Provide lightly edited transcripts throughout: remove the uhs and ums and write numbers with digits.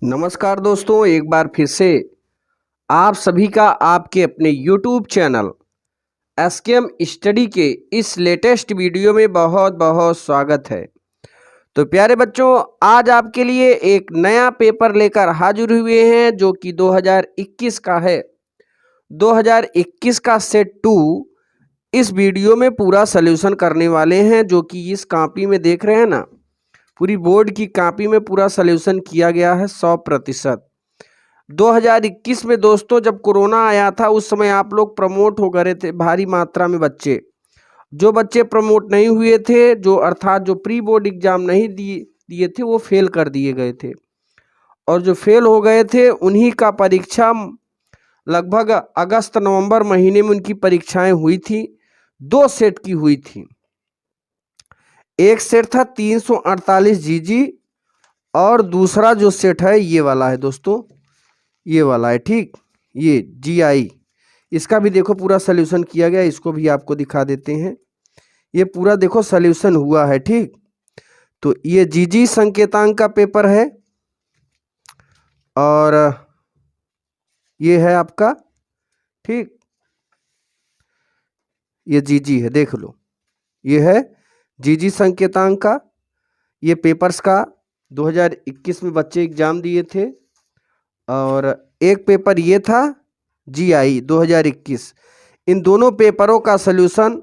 नमस्कार दोस्तों, एक बार फिर से आप सभी का आपके अपने YouTube चैनल एसकेएम स्टडी के इस लेटेस्ट वीडियो में बहुत बहुत स्वागत है। तो प्यारे बच्चों, आज आपके लिए एक नया पेपर लेकर हाजिर हुए हैं जो कि 2021 का है। 2021 का सेट 2 इस वीडियो में पूरा सलूशन करने वाले हैं, जो कि इस कॉपी में देख रहे हैं ना, पूरी बोर्ड की कॉपी में पूरा सलूशन किया गया है 100%। 2021 में दोस्तों जब कोरोना आया था उस समय आप लोग प्रमोट हो गए थे भारी मात्रा में बच्चे। जो बच्चे प्रमोट नहीं हुए थे, जो अर्थात जो प्री बोर्ड एग्जाम नहीं दिए थे, वो फेल कर दिए गए थे। और जो फेल हो गए थे उन्हीं का परीक्षा लगभग अगस्त नवंबर महीने में उनकी परीक्षाएं हुई थी। 2 सेट की हुई थी। एक सेट था 348 जीजी और दूसरा जो सेट है ये वाला है दोस्तों, ये वाला है। ठीक, ये जीआई, इसका भी देखो पूरा सल्यूशन किया गया। इसको भी आपको दिखा देते हैं। ये पूरा देखो सल्यूशन हुआ है। ठीक, तो ये जीजी संकेतांक का पेपर है और ये है आपका, ठीक, ये जीजी है, देख लो, ये है जीजी संकेतांक का। ये पेपर्स का 2021 में बच्चे एग्जाम दिए थे और एक पेपर ये था जीआई 2021। इन दोनों पेपरों का सलूशन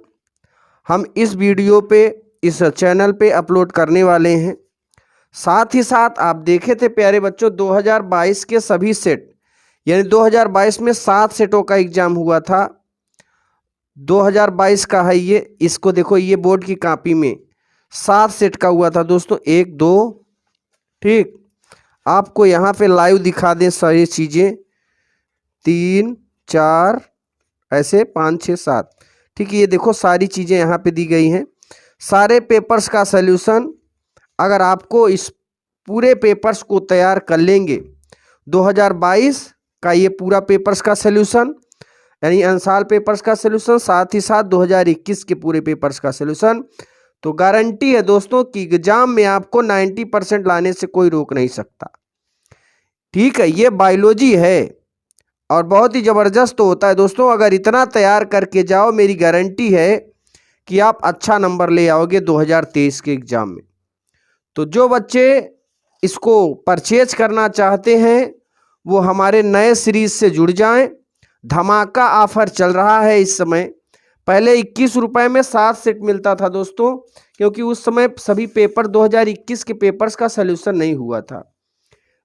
हम इस वीडियो पे, इस चैनल पे अपलोड करने वाले हैं। साथ ही साथ आप देखे थे प्यारे बच्चों 2022 के सभी सेट, यानी 2022 में 7 सेटों का एग्जाम हुआ था। 2022 का है ये, इसको देखो, ये बोर्ड की कॉपी में 7 सेट का हुआ था दोस्तों, 1 2, ठीक, आपको यहाँ पे लाइव दिखा दें सारी चीज़ें, 3 4 ऐसे 5 6 7, ठीक है। ये देखो सारी चीज़ें यहाँ पे दी गई हैं। सारे पेपर्स का सल्यूशन, अगर आपको इस पूरे पेपर्स को तैयार कर लेंगे, 2022 का ये पूरा पेपर्स का सल्यूशन यानी अनसाल पेपर्स का सल्यूशन, साथ ही साथ 2021 के पूरे पेपर्स का सल्यूशन, तो गारंटी है दोस्तों कि एग्जाम में आपको 90% लाने से कोई रोक नहीं सकता। ठीक है, ये बायोलॉजी है और बहुत ही ज़बरदस्त होता है दोस्तों। अगर इतना तैयार करके जाओ, मेरी गारंटी है कि आप अच्छा नंबर ले आओगे 2023 के एग्ज़ाम में। तो जो बच्चे इसको परचेज करना चाहते हैं वो हमारे नए सीरीज से जुड़ जाएं। धमाका ऑफर चल रहा है इस समय। पहले 21 रुपये में 7 सेट मिलता था दोस्तों, क्योंकि उस समय सभी पेपर 2021 के पेपर्स का सलूशन नहीं हुआ था।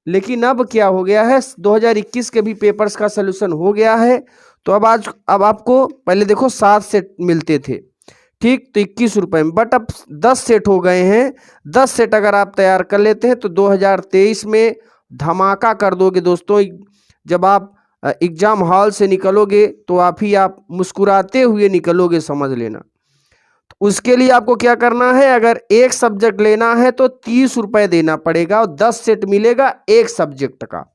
लेकिन अब क्या हो गया है, 2021 के भी पेपर्स का सलूशन हो गया है। तो अब आपको पहले देखो 7 सेट मिलते थे, ठीक, तो 21 रुपये में, बट अब 10 सेट हो गए हैं। 10 सेट अगर आप तैयार कर लेते हैं तो 2023 में धमाका कर दोगे दोस्तों। जब आप एग्जाम हॉल से निकलोगे तो आप मुस्कुराते हुए निकलोगे, समझ लेना। तो उसके लिए आपको क्या करना है, अगर एक सब्जेक्ट लेना है तो 30 रुपये देना पड़ेगा और 10 सेट मिलेगा एक सब्जेक्ट का।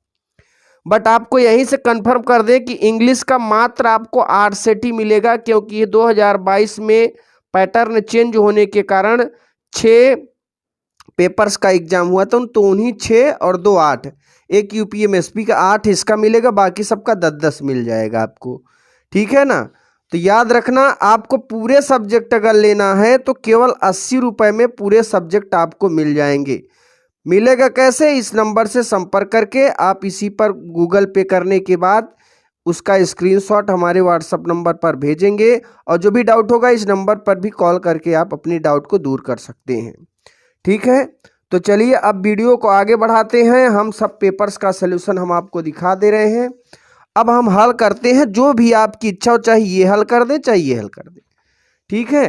बट आपको यहीं से कंफर्म कर दें कि इंग्लिश का मात्र आपको 8 सेट ही मिलेगा, क्योंकि ये 2022 में पैटर्न चेंज होने के कारण 6 पेपर्स का एग्जाम हुआ था, तो उन्हीं 6 और 2 8, एक यूपीएमएसपी का 8 इसका मिलेगा, बाकी सबका 10-10 मिल जाएगा आपको। ठीक है ना। तो याद रखना, आपको पूरे सब्जेक्ट अगर लेना है तो केवल 80 रुपये में पूरे सब्जेक्ट आपको मिल जाएंगे। मिलेगा कैसे, इस नंबर से संपर्क करके आप इसी पर गूगल पे करने के बाद उसका स्क्रीनशॉट हमारे व्हाट्सएप नंबर पर भेजेंगे, और जो भी डाउट होगा इस नंबर पर भी कॉल करके आप अपनी डाउट को दूर कर सकते हैं। ठीक है, तो चलिए अब वीडियो को आगे बढ़ाते हैं। हम सब पेपर्स का सलूशन हम आपको दिखा दे रहे हैं। अब हम हल करते हैं, जो भी आपकी इच्छा हो, चाहे ये हल कर दे चाहे ये हल कर दे। ठीक है,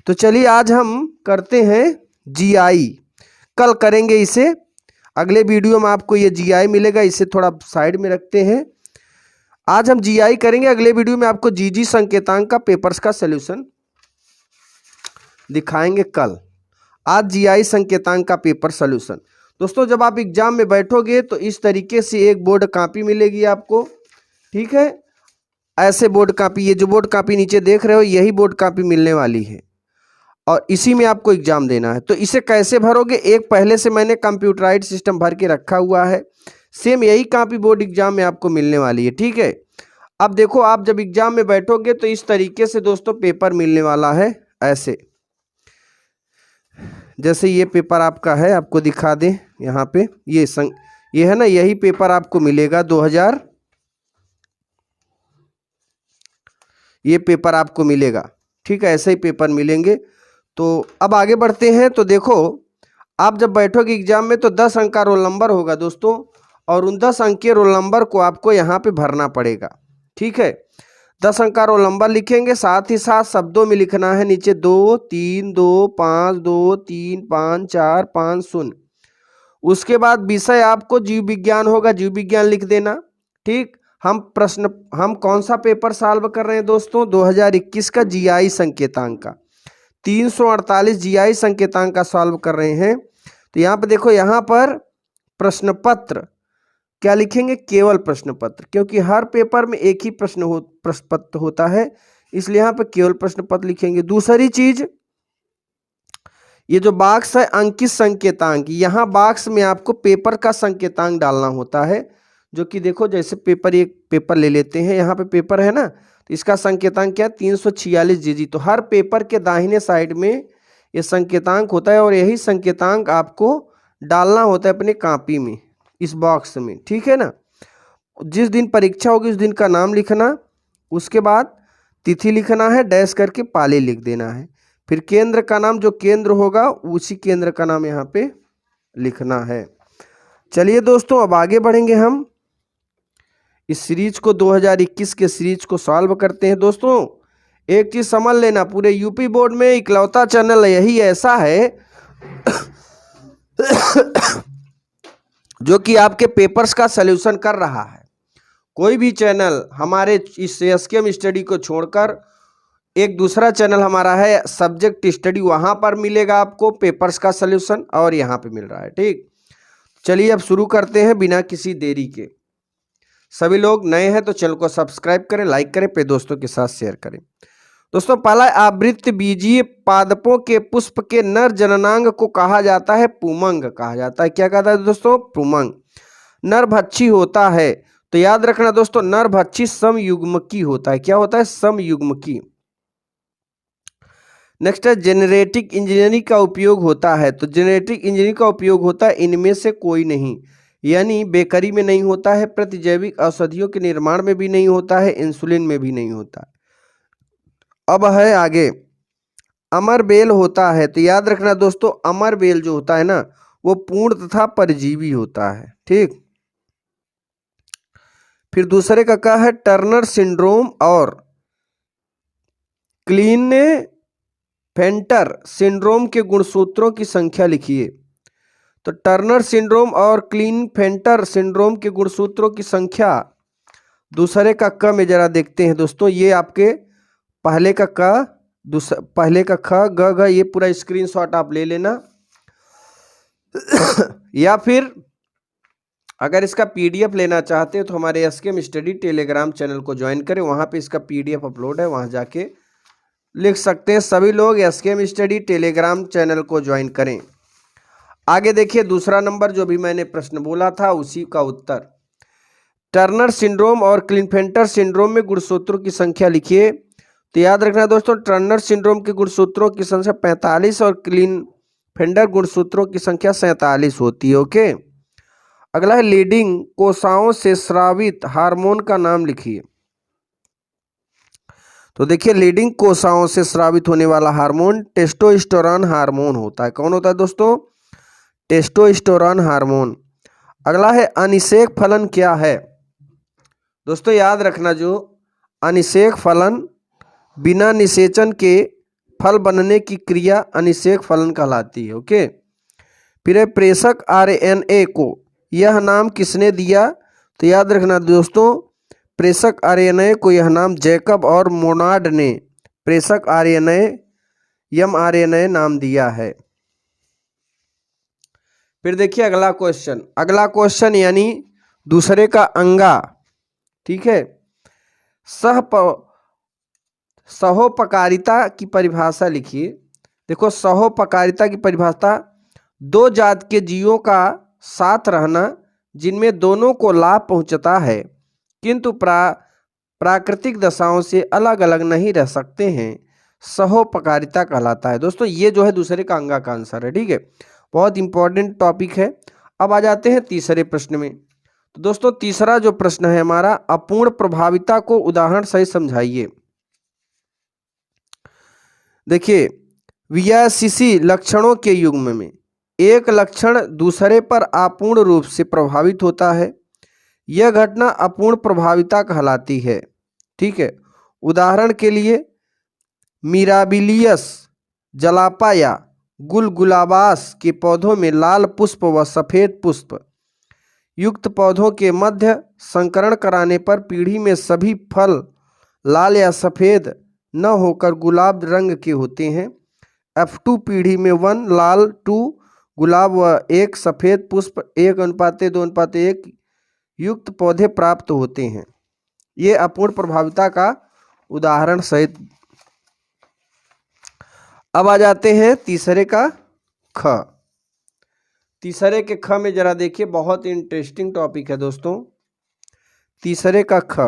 तो चलिए आज हम करते हैं जीआई। कल करेंगे इसे, अगले वीडियो में आपको ये जीआई मिलेगा, इसे थोड़ा साइड में रखते हैं। आज हम जीआई करेंगे, अगले वीडियो में आपको जीजी संकेतांक का पेपर्स का सलूशन दिखाएंगे कल। आज जीआई संकेतांक का पेपर सलूशन। दोस्तों जब आप एग्जाम में बैठोगे तो इस तरीके से एक बोर्ड कॉपी मिलेगी आपको। ठीक है, ऐसे बोर्ड कॉपी, ये जो बोर्ड कॉपी नीचे देख रहे हो यही बोर्ड कॉपी मिलने वाली है और इसी में आपको एग्जाम देना है। तो इसे कैसे भरोगे, एक पहले से मैंने कंप्यूटराइज्ड सिस्टम भर के रखा हुआ है, सेम यही कॉपी बोर्ड एग्जाम में आपको मिलने वाली है, ठीक है। अब देखो, आप जब एग्जाम में बैठोगे तो इस तरीके से दोस्तों पेपर मिलने वाला है, ऐसे जैसे ये पेपर आपका है, आपको दिखा दें यहाँ पे, ये है ना, यही पेपर आपको मिलेगा 2000, ये पेपर आपको मिलेगा, ठीक है, ऐसे ही पेपर मिलेंगे। तो अब आगे बढ़ते हैं। तो देखो, आप जब बैठोगे एग्जाम में तो 10 अंक का रोल नंबर होगा दोस्तों, और उन 10 अंक के रोल नंबर को आपको यहाँ पे भरना पड़ेगा, ठीक है। 10 अंक का रोल नंबर लिखेंगे, साथ ही साथ शब्दों में लिखना है नीचे 2 3 2 5 2 3 5 4 5 0। उसके बाद विषय आपको जीव विज्ञान होगा, जीव विज्ञान लिख देना, ठीक। हम कौन सा पेपर सॉल्व कर रहे हैं दोस्तों? 2021 का जीआई संकेतांक का 348 जीआई संकेतांक का सॉल्व कर रहे हैं। तो यहाँ पे देखो, यहाँ पर प्रश्न पत्र क्या लिखेंगे? केवल प्रश्न पत्र, क्योंकि हर पेपर में एक ही प्रश्न पत्र होता है, इसलिए यहाँ पे केवल प्रश्न पत्र लिखेंगे। दूसरी चीज, ये जो बॉक्स है अंकित संकेतांक, यहाँ बॉक्स में आपको पेपर का संकेतांक डालना होता है, जो कि देखो जैसे एक पेपर ले लेते हैं, यहाँ पे पेपर है ना, तो इसका संकेतांक क्या है? 346 जीजी। तो हर पेपर के दाहिने साइड में ये संकेतांक होता है, और यही संकेतांक आपको डालना होता है अपने कॉपी में, इस बॉक्स में, ठीक है ना। जिस दिन परीक्षा होगी उस दिन का नाम लिखना, उसके बाद तिथि लिखना है, डैश करके पाली लिख देना है, फिर केंद्र का नाम, जो केंद्र होगा उसी केंद्र का नाम यहाँ पे लिखना है। चलिए दोस्तों, अब आगे बढ़ेंगे, हम इस सीरीज को 2021 के सीरीज को सॉल्व करते हैं। दोस्तों एक चीज समझ लेना, पूरे यूपी बोर्ड में इकलौता चैनल यही ऐसा है जो कि आपके पेपर्स का सलूशन कर रहा है। कोई भी चैनल हमारे इस एसकेएम स्टडी को छोड़कर एक दूसरा चैनल हमारा है सब्जेक्ट स्टडी, वहां पर मिलेगा आपको पेपर्स का सलूशन, और यहाँ पे मिल रहा है, ठीक। चलिए अब शुरू करते हैं बिना किसी देरी के। सभी लोग नए हैं तो चैनल को सब्सक्राइब करें, लाइक करें, पे दोस्तों के साथ शेयर करें। दोस्तों पहला, आवृत्त बीजीय पादपों के पुष्प के नर जननांग को कहा जाता है पुमंग कहा जाता है। क्या कहता है दोस्तों? पुमंग। नरभक्षी होता है, तो याद रखना दोस्तों, नरभक्षी समयुग्मकी होता है। क्या होता है? समयुग्मकी। नेक्स्ट है, जेनेटिक इंजीनियरिंग का उपयोग होता है, तो जेनेटिक इंजीनियरिंग का उपयोग होता है इनमें से कोई नहीं, यानी बेकरी में नहीं होता है, प्रतिजैविक औषधियों के निर्माण में भी नहीं होता है, इंसुलिन में भी नहीं होता है। अब है आगे, अमर बेल होता है, तो याद रखना दोस्तों, अमर बेल जो होता है ना, वो पूर्ण तथा परजीवी होता है, ठीक। फिर दूसरे का क्या है? टर्नर सिंड्रोम और क्लीनफेल्टर सिंड्रोम के गुणसूत्रों की संख्या लिखिए। तो टर्नर सिंड्रोम और क्लीनफेल्टर सिंड्रोम के गुणसूत्रों की संख्या, दूसरे का क में जरा देखते हैं दोस्तों। ये आपके पहले का क, पहले का ख, ग, घ, ये पूरा स्क्रीनशॉट आप ले लेना या फिर अगर इसका पीडीएफ लेना चाहते हो तो हमारे एसकेएम स्टडी टेलीग्राम चैनल को ज्वाइन करें, वहां पे इसका पीडीएफ अपलोड है, वहां जाके लिख सकते हैं। सभी लोग एसकेएम स्टडी टेलीग्राम चैनल को ज्वाइन करें। आगे देखिए, दूसरा नंबर जो भी मैंने प्रश्न बोला था उसी का उत्तर, टर्नर सिंड्रोम और क्लीनफेल्टर सिंड्रोम में गुणसूत्रों की संख्या लिखिए। तो याद रखना दोस्तों, टर्नर सिंड्रोम के गुणसूत्रों की संख्या 45 और क्लीनफेल्टर गुणसूत्रों की संख्या 47 होती है, ओके। अगला है, लीडिंग कोशिकाओं से स्रावित हार्मोन का नाम लिखिए। तो देखिए, लीडिंग कोशिकाओं से स्रावित होने वाला हार्मोन टेस्टोस्टेरोन हार्मोन होता है। कौन होता है दोस्तों? Testosterone hormone. अगला है, अनिषेक फलन क्या है? दोस्तों याद रखना, जो अनिषेक फलन बिना निषेचन के फल बनने की क्रिया अनिषेक फलन कहलाती है, ओके। फिर है, प्रेषक आरएनए को यह नाम किसने दिया? तो याद रखना दोस्तों, प्रेषक आरएनए को यह नाम जैकब और मोनार्ड ने प्रेषक आरएनए एमआरएनए नाम दिया है। फिर देखिए अगला क्वेश्चन यानी दूसरे का अंगा, ठीक है। सहोपकारिता की परिभाषा लिखिए। देखो, सहोपकारिता की परिभाषा, दो जात के जीवों का साथ रहना जिनमें दोनों को लाभ पहुंचता है किंतु प्राकृतिक दशाओं से अलग अलग नहीं रह सकते हैं, सहोपकारिता कहलाता है। दोस्तों ये जो है दूसरे का अंगा का आंसर है। ठीक है, बहुत इंपॉर्टेंट टॉपिक है। अब आ जाते हैं तीसरे प्रश्न में। तो दोस्तों तीसरा जो प्रश्न है हमारा, अपूर्ण प्रभाविता को उदाहरण सहित समझाइए। देखिए, वीआईसीसी लक्षणों के युग्म में एक लक्षण दूसरे पर अपूर्ण रूप से प्रभावित होता है, यह घटना अपूर्ण प्रभाविता कहलाती है। ठीक है, उदाहरण के लिए मिराबिलियस जलापा या गुलगुलाबास के पौधों में लाल पुष्प व सफेद पुष्प युक्त पौधों के मध्य संकरण कराने पर पीढ़ी में सभी फल लाल या सफेद न होकर गुलाब रंग के होते हैं। F2 पीढ़ी में 1 लाल 2 गुलाब व 1 सफेद पुष्प 1:2:1 युक्त पौधे प्राप्त होते हैं। ये अपूर्ण प्रभाविता का उदाहरण सहित। अब आ जाते हैं तीसरे का ख। तीसरे के ख में जरा देखिए, बहुत इंटरेस्टिंग टॉपिक है दोस्तों। तीसरे का ख,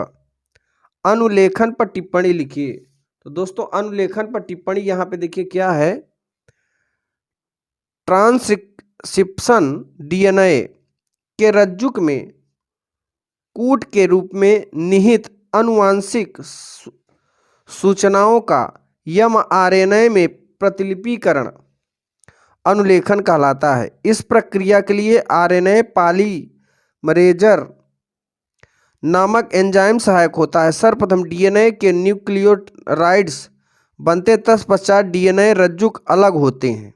अनुलेखन पर टिप्पणी लिखिए। तो दोस्तों अनुलेखन पर टिप्पणी यहाँ पे देखिए क्या है, ट्रांसक्रिप्शन डीएनए के रज्जुक में कूट के रूप में निहित अनुवांशिक सूचनाओं का एमआरएनए में प्रतिलिपिकरण अनुलेखन कहलाता है। इस प्रक्रिया के लिए आरएनए पॉलीमरेजर नामक एंजाइम सहायक होता है। सर्वप्रथम डीएनए के न्यूक्लियोटाइड्स बनते तत्पश्चात डीएनए रज्जुक अलग होते हैं,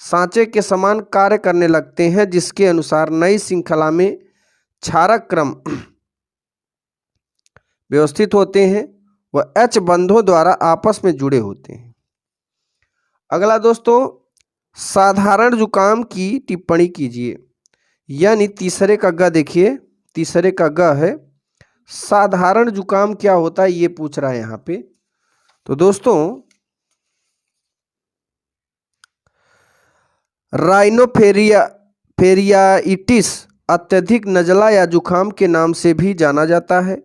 सांचे के समान कार्य करने लगते हैं, जिसके अनुसार नई श्रृंखला में क्षारक क्रम व्यवस्थित होते हैं व H बंधों द्वारा आपस में जुड़े होते हैं। अगला दोस्तों, साधारण जुकाम की टिप्पणी कीजिए। यानी तीसरे का ग देखिए, तीसरे का ग है साधारण जुकाम क्या होता है ये पूछ रहा है यहाँ पे। तो दोस्तों राइनोफेरियाइटिस अत्यधिक नज़ला या जुकाम के नाम से भी जाना जाता है।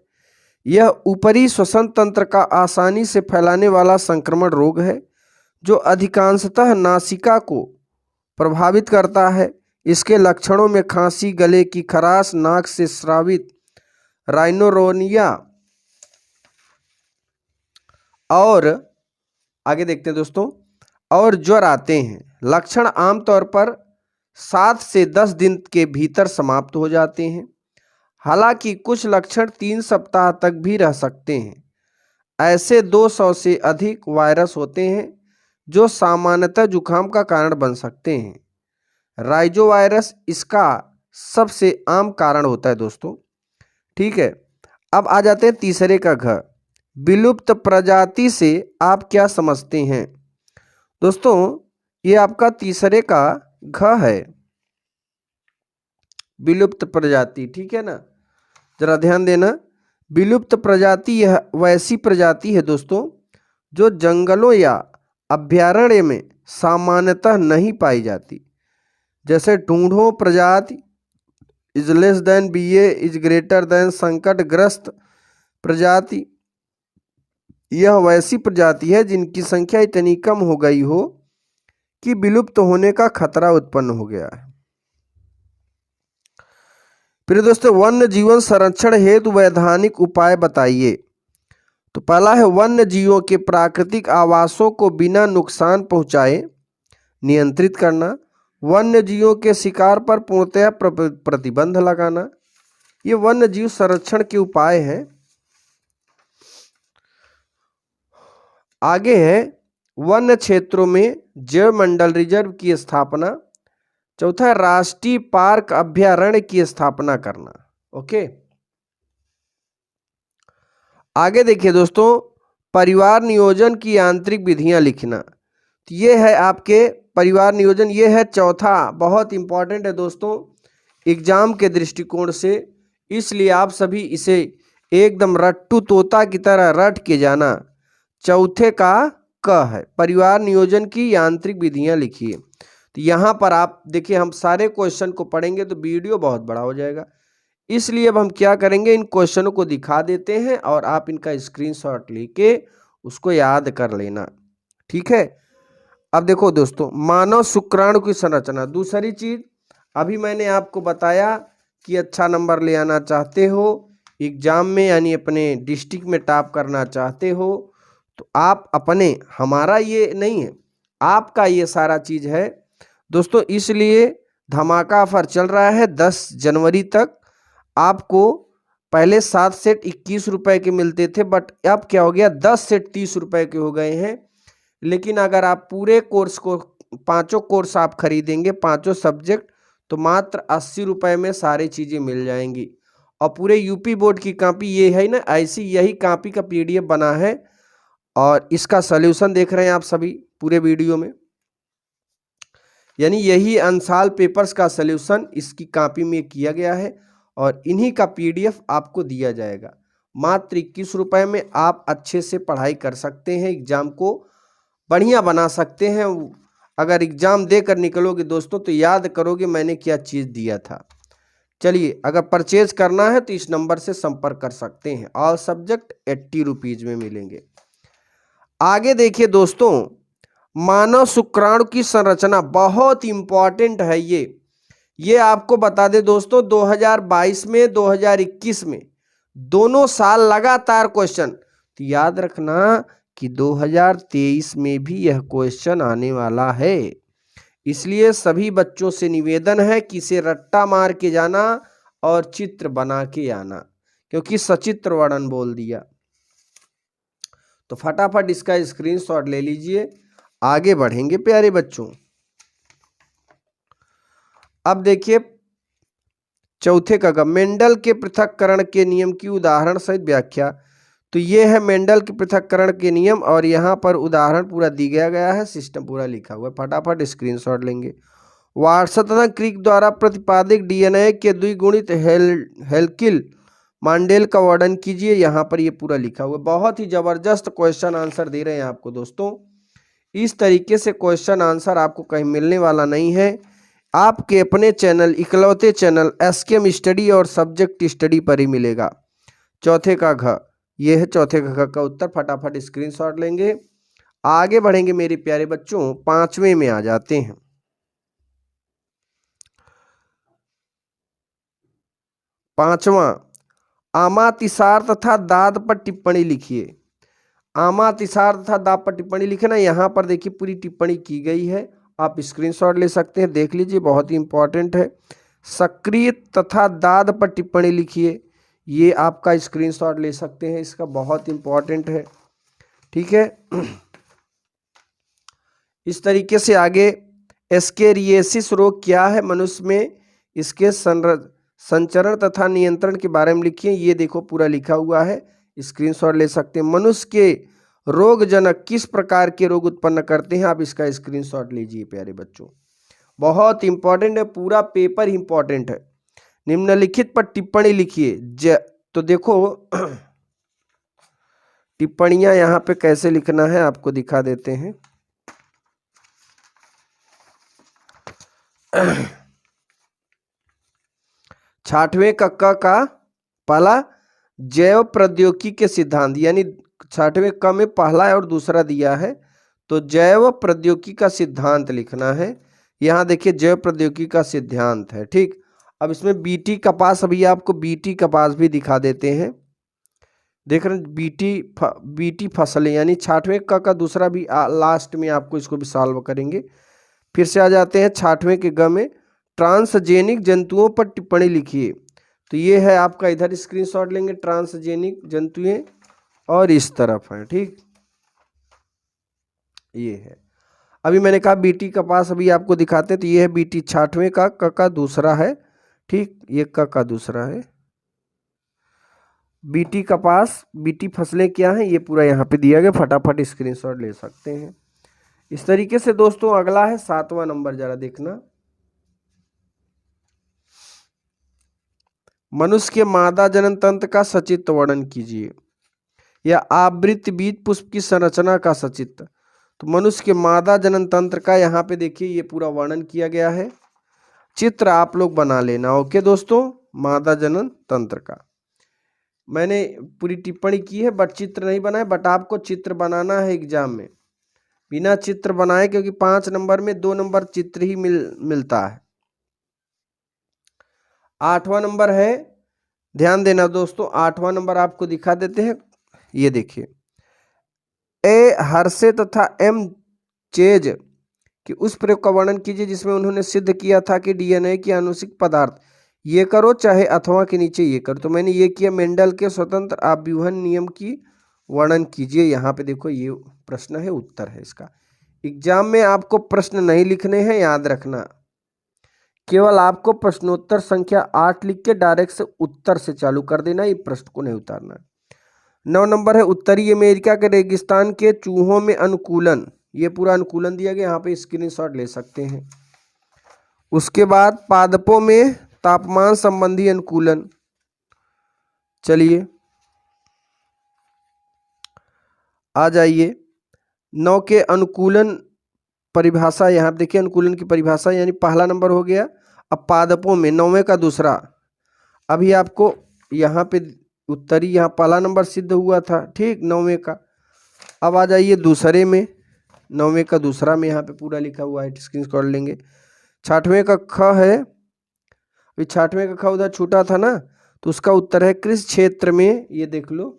यह ऊपरी श्वसन तंत्र का आसानी से फैलाने वाला संक्रमण रोग है जो अधिकांशतः नासिका को प्रभावित करता है। इसके लक्षणों में खांसी, गले की खराश, नाक से स्रावित राइनोरोनिया और आगे देखते हैं दोस्तों, और ज्वर आते हैं। लक्षण आमतौर पर 7 से 10 दिन के भीतर समाप्त हो जाते हैं। हालांकि कुछ लक्षण 3 सप्ताह तक भी रह सकते हैं। ऐसे 200 से अधिक वायरस होते हैं जो सामान्यतः जुकाम का कारण बन सकते हैं। राइजो वायरस इसका सबसे आम कारण होता है दोस्तों। ठीक है, अब आ जाते हैं तीसरे का घ। विलुप्त प्रजाति से आप क्या समझते हैं? दोस्तों ये आपका तीसरे का घ है, विलुप्त प्रजाति। ठीक है ना, जरा ध्यान देना। विलुप्त प्रजाति यह वैसी प्रजाति है दोस्तों जो जंगलों या अभयारण्य में सामान्यतः नहीं पाई जाती। जैसे ढूंढो प्रजाति, is less than BA, is greater than संकटग्रस्त प्रजाति। यह वैसी प्रजाति है जिनकी संख्या इतनी कम हो गई हो कि विलुप्त होने का खतरा उत्पन्न हो गया है। फिर दोस्तों वन्य जीवन संरक्षण हेतु वैधानिक उपाय बताइए। तो पहला है वन्य जीवों के प्राकृतिक आवासों को बिना नुकसान पहुंचाए नियंत्रित करना, वन्य जीवों के शिकार पर पूर्णतः प्रतिबंध लगाना। ये वन्य जीव संरक्षण के उपाय हैं। आगे है वन्य क्षेत्रों में जैव मंडल रिजर्व की स्थापना। चौथा है राष्ट्रीय पार्क अभयारण्य की स्थापना करना। ओके, आगे देखिए दोस्तों, परिवार नियोजन की आंतरिक विधियां लिखना। तो ये है आपके परिवार नियोजन, ये है चौथा, बहुत इंपॉर्टेंट है दोस्तों एग्जाम के दृष्टिकोण से, इसलिए आप सभी इसे एकदम रट्टू तोता की तरह रट के जाना। चौथे का क है परिवार नियोजन की यांत्रिक विधियां लिखिए। तो यहाँ पर आप देखिए हम सारे क्वेश्चन को पढ़ेंगे तो वीडियो बहुत बड़ा हो जाएगा, इसलिए अब हम क्या करेंगे, इन क्वेश्चनों को दिखा देते हैं और आप इनका स्क्रीनशॉट लेके उसको याद कर लेना। ठीक है। अब देखो दोस्तों, मानव शुक्राणु की संरचना। दूसरी चीज अभी मैंने आपको बताया कि अच्छा नंबर ले आना चाहते हो एग्जाम में, यानी अपने डिस्ट्रिक्ट में टॉप करना चाहते हो, तो आप अपने, हमारा ये नहीं है, आपका ये सारा चीज है दोस्तों। इसलिए धमाका ऑफर चल रहा है 10 जनवरी तक। आपको पहले 7 सेट 21 रुपए के मिलते थे, बट अब क्या हो गया, 10 सेट 30 रुपए के हो गए हैं। लेकिन अगर आप पूरे कोर्स को, पांचों कोर्स आप खरीदेंगे, पांचों सब्जेक्ट, तो मात्र 80 रुपए में सारी चीजें मिल जाएंगी। और पूरे यूपी बोर्ड की कॉपी ये है ना, ऐसी यही कॉपी का पीडीएफ बना है और इसका सॉल्यूशन देख रहे हैं आप सभी पूरे वीडियो में, यानी यही अंसाल पेपर्स का सॉल्यूशन इसकी कॉपी में किया गया है और इन्हीं का पीडीएफ आपको दिया जाएगा। मात्र 21 रुपए में आप अच्छे से पढ़ाई कर सकते हैं, एग्जाम को बढ़िया बना सकते हैं। अगर एग्जाम देकर निकलोगे दोस्तों तो याद करोगे मैंने क्या चीज़ दिया था। चलिए, अगर परचेज करना है तो इस नंबर से संपर्क कर सकते हैं। ऑल सब्जेक्ट 80 रुपीज में मिलेंगे। आगे देखिए दोस्तों, मानव शुक्राणु की संरचना बहुत इंपॉर्टेंट है। ये आपको बता दे दोस्तों, 2022 में 2021 में दोनों साल लगातार क्वेश्चन, तो याद रखना कि 2023 में भी यह क्वेश्चन आने वाला है। इसलिए सभी बच्चों से निवेदन है कि इसे रट्टा मार के जाना और चित्र बना के आना, क्योंकि सचित्र वर्णन बोल दिया। तो फटाफट इसका स्क्रीनशॉट ले लीजिए, आगे बढ़ेंगे प्यारे बच्चों। अब देखिए चौथे का मेंडल के पृथक्करण के नियम की उदाहरण सहित व्याख्या। तो ये है मेंडल के पृथक्करण के नियम और यहाँ पर उदाहरण पूरा दिया गया है, सिस्टम पूरा लिखा हुआ है। फटाफट स्क्रीनशॉट लेंगे। वाटसन तथा क्रिक द्वारा प्रतिपादित डीएनए के द्विगुणित हेल्किल मांडेल का वर्णन कीजिए। यहाँ पर ये पूरा लिखा हुआ है। बहुत ही जबरदस्त क्वेश्चन आंसर दे रहे हैं आपको दोस्तों। इस तरीके से क्वेश्चन आंसर आपको कहीं मिलने वाला नहीं है। आपके अपने चैनल, इकलौते चैनल एसकेएम स्टडी और सब्जेक्ट स्टडी पर ही मिलेगा। चौथे का घ, ये है चौथे का उत्तर। फटाफट स्क्रीनशॉट लेंगे, आगे बढ़ेंगे मेरे प्यारे बच्चों। पांचवें में आ जाते हैं। पांचवा, आमातिसार तथा दाद पर टिप्पणी लिखिए। आमातिसार तथा दाद पर टिप्पणी लिखना, यहाँ पर देखिए पूरी टिप्पणी की गई है, आप स्क्रीनशॉट ले सकते हैं, देख लीजिए, बहुत ही इंपॉर्टेंट है। सक्रिय तथा दाद पर टिप्पणी लिखिए, ये आपका स्क्रीनशॉट ले सकते हैं, इसका बहुत इंपॉर्टेंट है। ठीक है। इस तरीके से आगे, एस्केरियासिस रोग क्या है मनुष्य में, इसके संचरण तथा नियंत्रण के बारे में लिखिए। ये देखो पूरा लिखा हुआ है, स्क्रीनशॉट ले सकते हैं। मनुष्य के रोगजनक किस प्रकार के रोग उत्पन्न करते हैं, आप इसका स्क्रीनशॉट लीजिए प्यारे बच्चों, बहुत इंपॉर्टेंट है, पूरा पेपर इंपॉर्टेंट है। निम्नलिखित पर टिप्पणी लिखिए। तो देखो टिप्पणियां यहाँ पे कैसे लिखना है आपको दिखा देते हैं। छठवें कक्का का पहला जैव प्रौद्योगिकी के सिद्धांत, यानी छठवें क में पहला और दूसरा दिया है, तो जैव प्रौद्योगिकी का सिद्धांत लिखना है। यहाँ देखिए जैव प्रौद्योगिकी का सिद्धांत है। ठीक, अब इसमें बीटी कपास, अभी आपको बीटी कपास भी दिखा देते हैं। देख रहे हैं बीटी फसलें, यानी छठवें का दूसरा भी लास्ट में आपको इसको भी सॉल्व करेंगे। फिर से आ जाते हैं छठवें के ग में, ट्रांसजेनिक जंतुओं पर टिप्पणी लिखिए। तो ये है आपका, इधर स्क्रीनशॉट लेंगे, ट्रांसजेनिक जंतुएं और इस तरफ है। ठीक, ये है। अभी मैंने कहा बीटी कपास अभी आपको दिखाते हैं, तो ये है बीटी छठवें का दूसरा है। ठीक, ये का दूसरा है। बीटी कपास, बीटी फसलें क्या हैं, ये पूरा यहाँ पे दिया गया, फटाफट स्क्रीनशॉट ले सकते हैं। इस तरीके से दोस्तों अगला है 7वां नंबर, जरा देखना। मनुष्य के मादा जनन तंत्र का सचित्र वर्णन कीजिए, या आवृत बीज पुष्प की संरचना का सचित्र। तो मनुष्य के मादा जनन तंत्र का यहाँ पे देखिए ये पूरा वर्णन किया गया है। चित्र आप लोग बना लेना। ओके दोस्तों, मादा जनन तंत्र का मैंने पूरी टिप्पणी की है बट चित्र नहीं बनाए, बट आपको चित्र बनाना है एग्जाम में, बिना चित्र बनाए, क्योंकि 5 नंबर में 2 नंबर चित्र ही मिलता है। 8वां नंबर है, ध्यान देना दोस्तों, 8वां नंबर आपको दिखा देते हैं। ये देखिए, ए हर्षे तथा एम चेज कि उस प्रयोग का वर्णन कीजिए जिसमें उन्होंने सिद्ध किया था कि डीएनए की आनुवंशिक पदार्थ, ये करो चाहे अथवा के नीचे ये करो। तो मैंने ये किया, मेंडल के स्वतंत्र आव्यूहन नियम की वर्णन कीजिए। यहाँ पे देखो ये प्रश्न है, उत्तर है इसका। एग्जाम में आपको प्रश्न नहीं लिखने हैं, याद रखना, केवल आपको प्रश्नोत्तर संख्या 8 लिख के डायरेक्ट से उत्तर से चालू कर देना, ये प्रश्न को नहीं उतारना। 9 नंबर है, उत्तरी अमेरिका के रेगिस्तान के चूहों में अनुकूलन, ये पूरा अनुकूलन दिया गया, यहाँ पे स्क्रीनशॉट ले सकते हैं। उसके बाद पादपों में तापमान संबंधी अनुकूलन, चलिए आ जाइए। 9 के अनुकूलन परिभाषा, यहाँ देखिए अनुकूलन की परिभाषा, यानी पहला नंबर हो गया। अब पादपों में 9वें का दूसरा, अभी आपको यहाँ पे उत्तरी, यहाँ पहला नंबर सिद्ध हुआ था, ठीक, 9वें का। अब आ जाइए दूसरे में, 9वें का दूसरा में यहाँ पे पूरा लिखा हुआ है, स्क्रीनशॉट लेंगे। 6वें का ख है, अभी 6वें का ख उधर छूटा था ना, तो उसका उत्तर है कृषि क्षेत्र में, ये देख लो,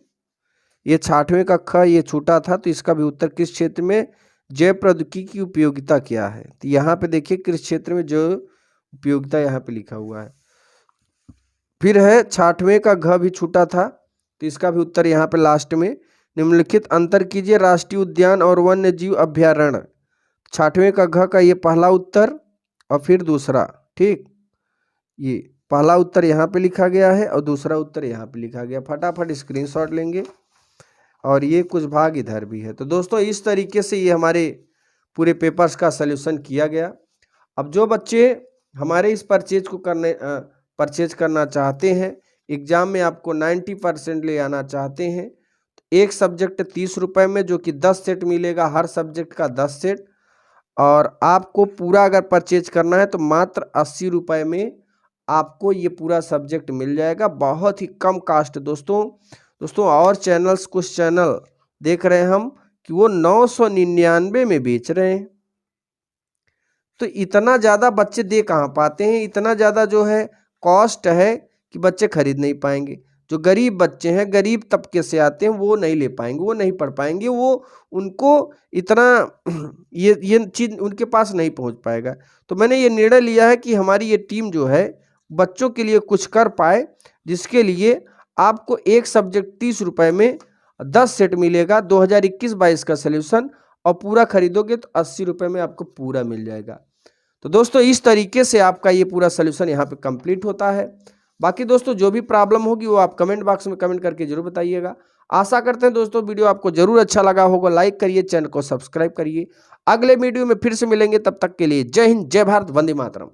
ये 6वें का ख ये छूटा था, तो इसका भी उत्तर कृषि क्षेत्र में जैव प्रौद्योगिकी की उपयोगिता क्या है। तो यहाँ पे देखिए कृषि क्षेत्र में जैव उपयोगिता यहाँ पे लिखा हुआ है। फिर है 6वें का घ भी छूटा था, तो इसका भी उत्तर यहाँ पे लास्ट में, निम्नलिखित अंतर कीजिए राष्ट्रीय उद्यान और वन्य जीव अभ्यारण्य। 6वें का घ का ये पहला उत्तर और फिर दूसरा, ठीक, ये पहला उत्तर यहाँ पे लिखा गया है और दूसरा उत्तर यहाँ पे लिखा गया। फटाफट स्क्रीनशॉट लेंगे, और ये कुछ भाग इधर भी है। तो दोस्तों इस तरीके से ये हमारे पूरे पेपर्स का सल्यूशन किया गया। अब जो बच्चे हमारे इस परचेज करना चाहते हैं, एग्जाम में आपको 90% ले आना चाहते हैं, तो एक सब्जेक्ट 30 रुपये में, जो कि 10 सेट मिलेगा, हर सब्जेक्ट का 10 सेट, और आपको पूरा अगर परचेज करना है तो मात्र 80 रुपये में आपको ये पूरा सब्जेक्ट मिल जाएगा, बहुत ही कम कास्ट दोस्तों। और चैनल्स, कुछ चैनल देख रहे हैं हम कि वो 999 में बेच रहे हैं, तो इतना ज़्यादा बच्चे दे कहाँ पाते हैं, इतना ज़्यादा जो है कॉस्ट है कि बच्चे खरीद नहीं पाएंगे। जो गरीब बच्चे हैं, गरीब तबके से आते हैं, वो नहीं ले पाएंगे, वो नहीं पढ़ पाएंगे, वो उनको इतना ये चीज़ उनके पास नहीं पहुंच पाएगा। तो मैंने ये निर्णय लिया है कि हमारी ये टीम जो है बच्चों के लिए कुछ कर पाए, जिसके लिए आपको एक सब्जेक्ट 30 रुपये में 10 सेट मिलेगा, 2021-22 का सल्यूशन, और पूरा खरीदोगे तो 80 रुपये में आपको पूरा मिल जाएगा। तो दोस्तों इस तरीके से आपका ये पूरा सल्यूशन यहाँ पे कंप्लीट होता है। बाकी दोस्तों जो भी प्रॉब्लम होगी वो आप कमेंट बॉक्स में कमेंट करके जरूर बताइएगा। आशा करते हैं दोस्तों वीडियो आपको जरूर अच्छा लगा होगा, लाइक करिए, चैनल को सब्सक्राइब करिए। अगले वीडियो में फिर से मिलेंगे, तब तक के लिए जय हिंद, जय भारत, वंदे मातरम।